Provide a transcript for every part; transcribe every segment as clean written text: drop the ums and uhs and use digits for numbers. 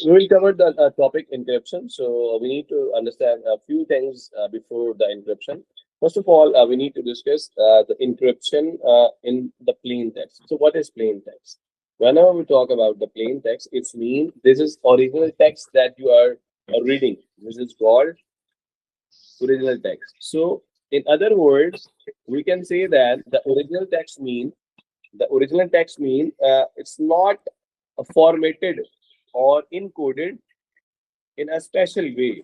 We will cover the topic encryption. So we need to understand a few things before the encryption. First of all, we need to discuss the encryption in the plain text. So what is plain text? Whenever we talk about the plain text, it's mean this is original text that you are reading. This is called original text. So in other words, we can say that the original text mean it's not formatted or encoded in a special way.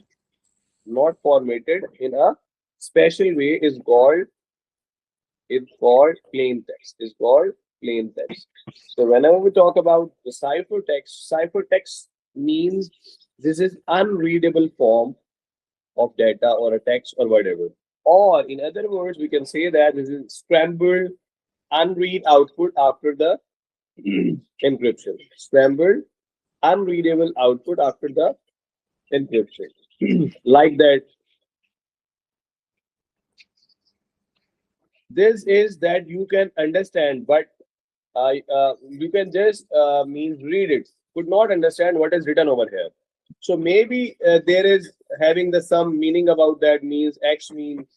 Not formatted in a special way is called plain text. Is called plain text. So whenever we talk about the cipher text means this is unreadable form of data or a text or whatever. Or in other words, we can say that this is scrambled unread output after the encryption. Scrambled unreadable output after the encryption. Like that, this is that you can understand, but you can just means read it. Could not understand what is written over here. So maybe there is having the some meaning about that means X means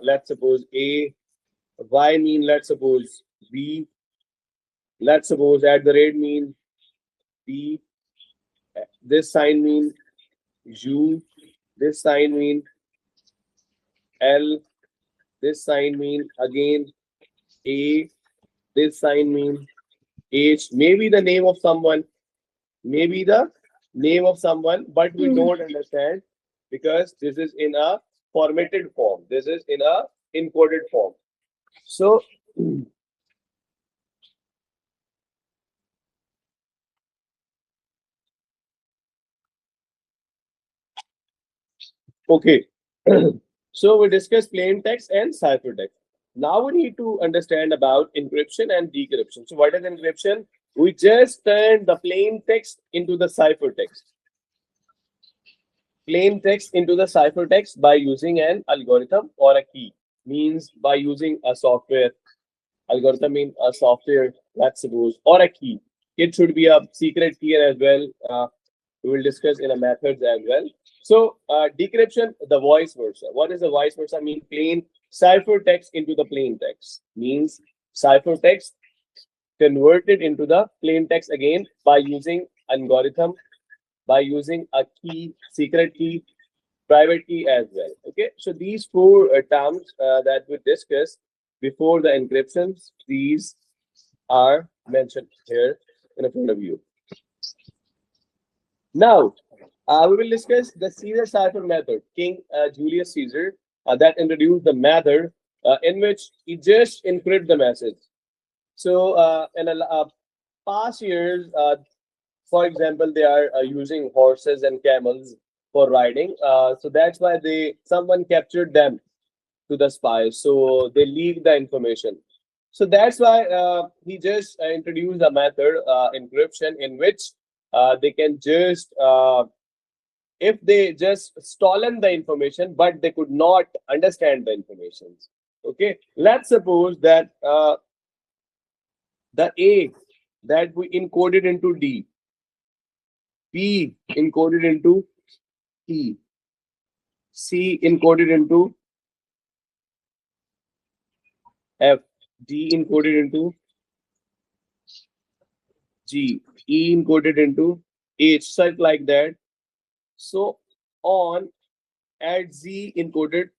let's suppose A, Y mean let's suppose B, let's suppose at the rate mean B, this sign mean U, this sign mean L, this sign mean again A, this sign mean H, maybe the name of someone, maybe the name of someone, but we Hmm. don't understand because this is in a formatted form. This is in a encoded form. So, okay. So we discussed plain text and ciphertext. Now we need to understand about encryption and decryption. So what is encryption? We just turn the plain text into the ciphertext by using an algorithm or a key. Means by using a software. Algorithm means a software, let's suppose, or a key. It should be a secret key as well. We will discuss in a methods as well. So decryption, the vice versa. What is the vice versa? Mean plain ciphertext into the plain text. Means ciphertext converted into the plain text again by using algorithm, by using a key, secret key, private key as well. Okay, so these four terms that we discussed before the encryptions, these are mentioned here in front of you. Now, we will discuss the Caesar cipher method. King Julius Caesar that introduced the method in which he just encrypt the message. So, in past years, for example, they are using horses and camels for riding. So that's why someone captured them to the spies. So they leaked the information. So that's why he just introduced a method, encryption, in which they can just, if they just stolen the information, but they could not understand the information. Okay, let's suppose that the A that we encoded into D, B encoded into E, C encoded into F, D encoded into G, E encoded into H, such like that. So on at Z encoded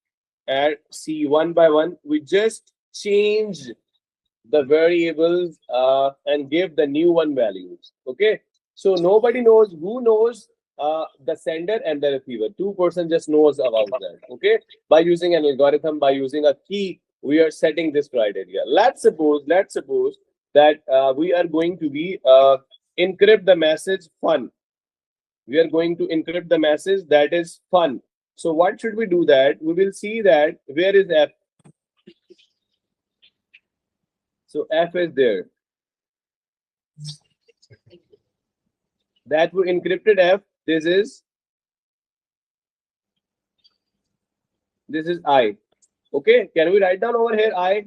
at C one by one, we just change the variables and give the new one values. Okay, so nobody knows who knows the sender and the receiver. Two-person just knows about that. Okay, by using an algorithm, by using a key, we are setting this criteria. Let's suppose that we are going to be encrypt the message fun. We are going to encrypt the message that is fun. So what should we do that? We will see that where is F. So F is there. That we encrypted F. This is I. Okay, can we write down over here I?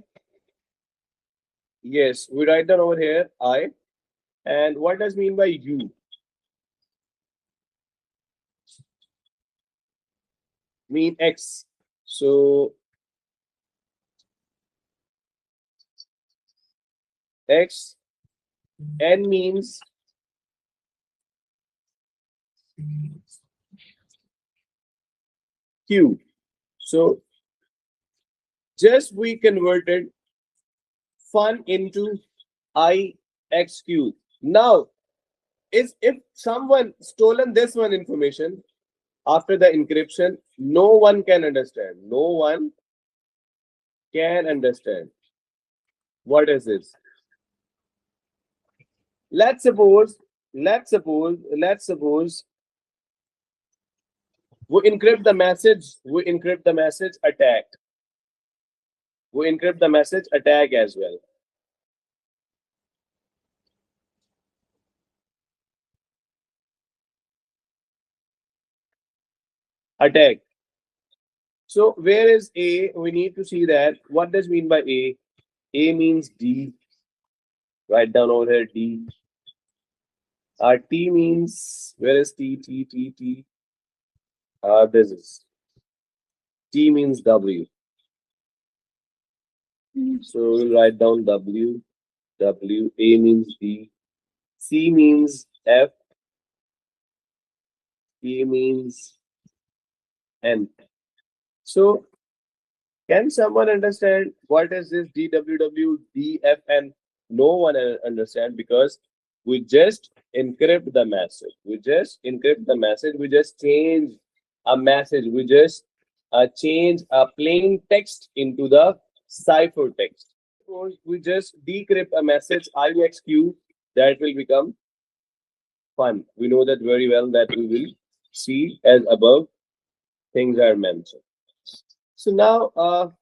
Yes, we write down over here I. And what does mean by U? mean X. So X, N means Q. So just we converted fun into IXQ. Now, is if someone stolen this one information after the encryption, no one can understand. No one can understand. What is this? Let's suppose, let's suppose we encrypt the message, attack. We encrypt the message attack as well. Attack. So where is A? We need to see that. What does mean by A? A means D. Write down over here D. T means, where is T? T. This is T means W. So we'll write down W. W. A means D. C means F. E means N. So can someone understand what is this DWW, DFN? No one understand, because we just encrypt the message. We just encrypt the message. We just change a message. We just change a plain text into the cipher text. Suppose we just decrypt a message IXQ, that will become fun. We know that very well, that we will see as above things are mentioned. So now,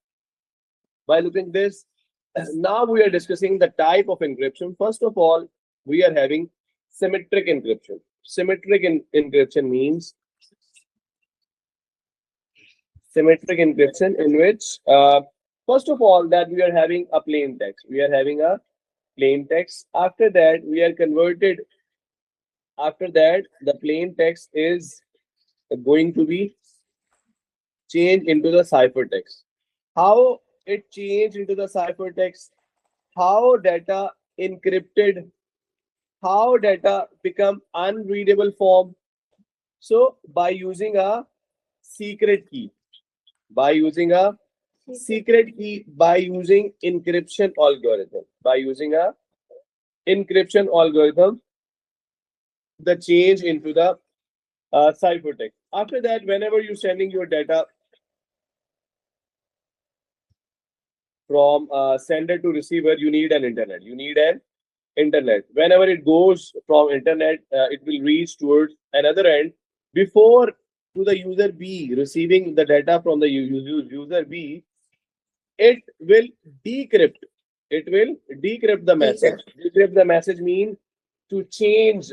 by looking this, now we are discussing the type of encryption. First of all, we are having symmetric encryption. Symmetric encryption means symmetric encryption in which, first of all, that we are having a plain text. We are having a plain text. After that, we are converted. After that, the plain text is going to be changed into the ciphertext. How it changed into the ciphertext? How data encrypted? How data become unreadable form? So by using a secret key, by using a secret key, by using encryption algorithm, by using a encryption algorithm, the change into the ciphertext. After that, whenever you're sending your data from sender to receiver, you need an internet. You need an internet. Whenever it goes from internet, it will reach towards another end. Before to the user B receiving the data from the user B, it will decrypt. It will decrypt the message. Decrypt the message means to change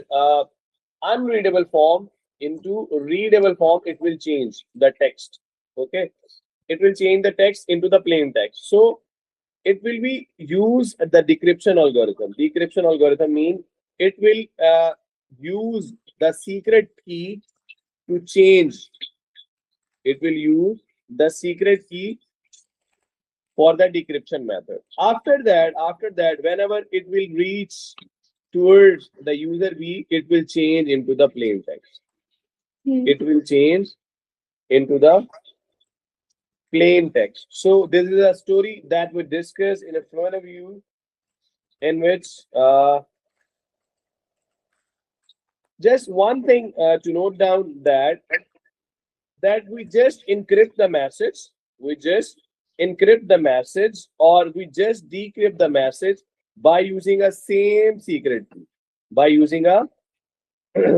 unreadable form into readable form. It will change the text. Okay, it will change the text into the plain text. So it will be use the decryption algorithm. Decryption algorithm means it will use the secret key to change. It will use the secret key for the decryption method. After that, whenever it will reach towards the user B, it will change into the plain text. It will change into the plain text. So this is a story that we discuss in front of you, in which just one thing to note down, that we just encrypt the message. We just encrypt the message, or we just decrypt the message by using a same secret key. By using a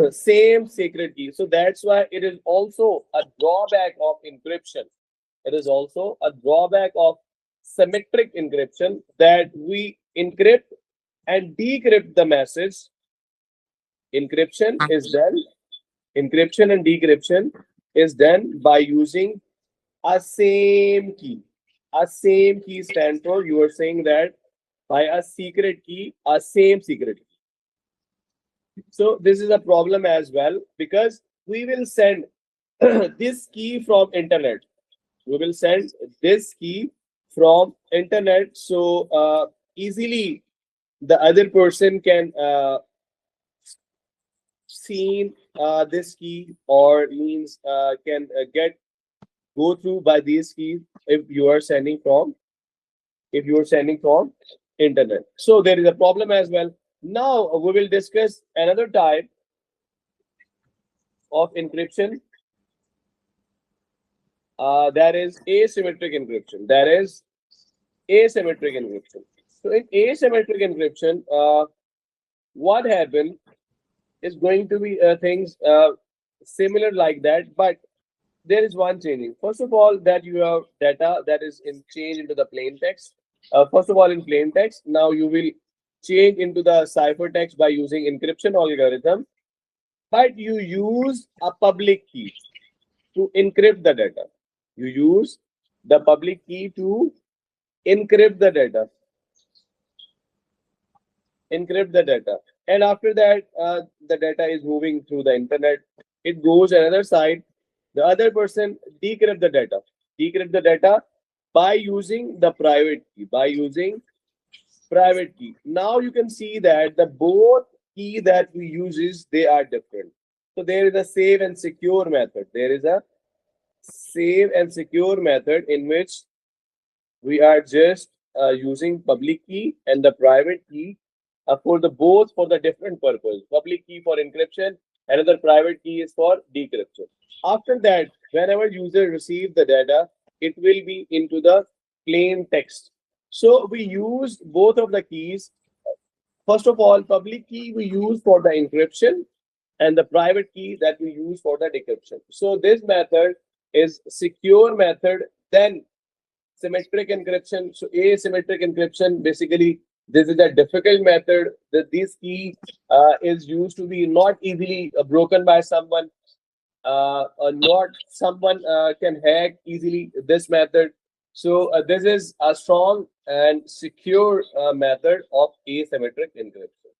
same secret key. So that's why it is also a drawback of encryption. It is also a drawback of symmetric encryption, that we encrypt and decrypt the message. Encryption and decryption is done by using a same key. A same key stands for, you are saying that by a secret key, a same secret key. So this is a problem as well, because we will send this key from internet. We will send this key from internet, so easily the other person can see this key, or means can get go through by these keys if you are sending from internet. So there is a problem as well. Now we will discuss another type of encryption, that is asymmetric encryption. So in asymmetric encryption, what happened is going to be things similar like that, but there is one changing. First of all, that you have data that is in change into the plain text. First of all, in plain text, now you will change into the ciphertext by using encryption algorithm, but you use a public key to encrypt the data. You use the public key to encrypt the data, and after that, the data is moving through the internet. It goes another side. The other person decrypt the data by using the private key. Now you can see that the both key that we uses, they are different. So there is a save and secure method. In which we are just using public key and the private key for the both for the different purpose. Public key for encryption, another private key is for decryption. After that, whenever user receive the data, it will be into the plain text. So we use both of the keys. First of all, public key we use for the encryption, and the private key that we use for the decryption. So this method is secure method. Then symmetric encryption. So asymmetric encryption, basically this is a difficult method that this key is used to be not easily broken by someone. Not someone can hack easily this method. So this is a strong and secure method of asymmetric encryption.